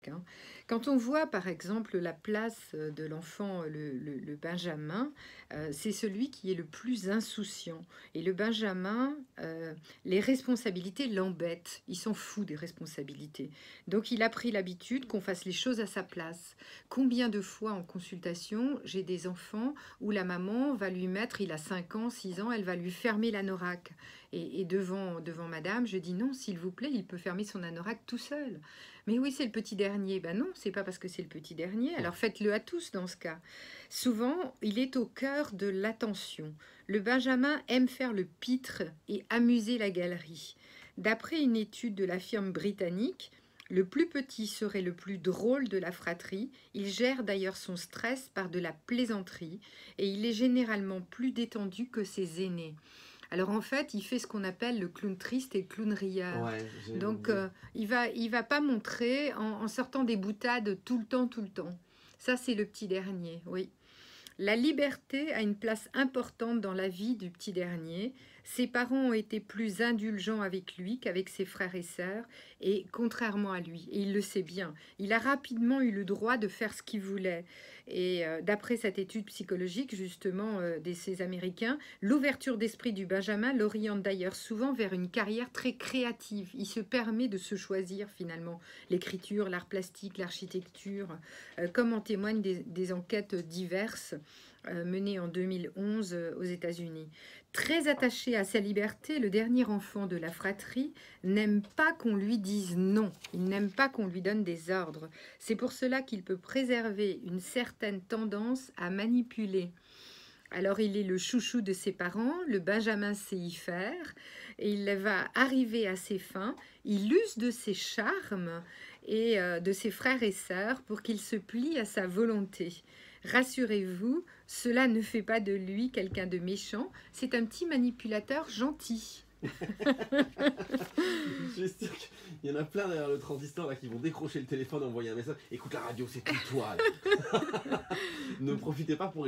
Hein. Quand on voit par exemple la place de l'enfant, le Benjamin, c'est celui qui est le plus insouciant. Et le Benjamin, les responsabilités l'embêtent. Il s'en fout des responsabilités. Donc il a pris l'habitude qu'on fasse les choses à sa place. Combien de fois en consultation, j'ai des enfants où la maman va lui mettre, il a 5 ans, 6 ans, elle va lui fermer l'anorak. Et devant madame, je dis non, s'il vous plaît, il peut fermer son anorak tout seul. Mais oui, c'est le petit dernier. Ben non, c'est pas parce que c'est le petit dernier. Alors faites-le à tous dans ce cas. Souvent, il est au cœur de l'attention. Le Benjamin aime faire le pitre et amuser la galerie. D'après une étude de la firme britannique, le plus petit serait le plus drôle de la fratrie. Il gère d'ailleurs son stress par de la plaisanterie et il est généralement plus détendu que ses aînés. Alors en fait, il fait ce qu'on appelle le clown triste et le clown rieur. Ouais, Donc il va pas montrer en sortant des boutades tout le temps, tout le temps. Ça, c'est le petit dernier, oui. La liberté a une place importante dans la vie du petit dernier. Ses parents ont été plus indulgents avec lui qu'avec ses frères et sœurs, et contrairement à lui, et il le sait bien, il a rapidement eu le droit de faire ce qu'il voulait. Et d'après cette étude psychologique, justement, de ces Américains, l'ouverture d'esprit du Benjamin l'oriente d'ailleurs souvent vers une carrière très créative. Il se permet de se choisir finalement l'écriture, l'art plastique, l'architecture, comme en témoignent des enquêtes diverses menées en 2011 aux États-Unis. Très attaché à sa liberté, le dernier enfant de la fratrie n'aime pas qu'on lui dise non. Il n'aime pas qu'on lui donne des ordres. C'est pour cela qu'il peut préserver une certaine tendance à manipuler. Alors il est le chouchou de ses parents, le Benjamin sait y faire, et il va arriver à ses fins. Il use de ses charmes et de ses frères et sœurs pour qu'il se plie à sa volonté. Rassurez-vous, cela ne fait pas de lui quelqu'un de méchant, c'est un petit manipulateur gentil. Je suis sûr qu'il y en a plein derrière le transistor là qui vont décrocher le téléphone et envoyer un message. Écoute la radio, c'est tout toi. Ne profitez pas pour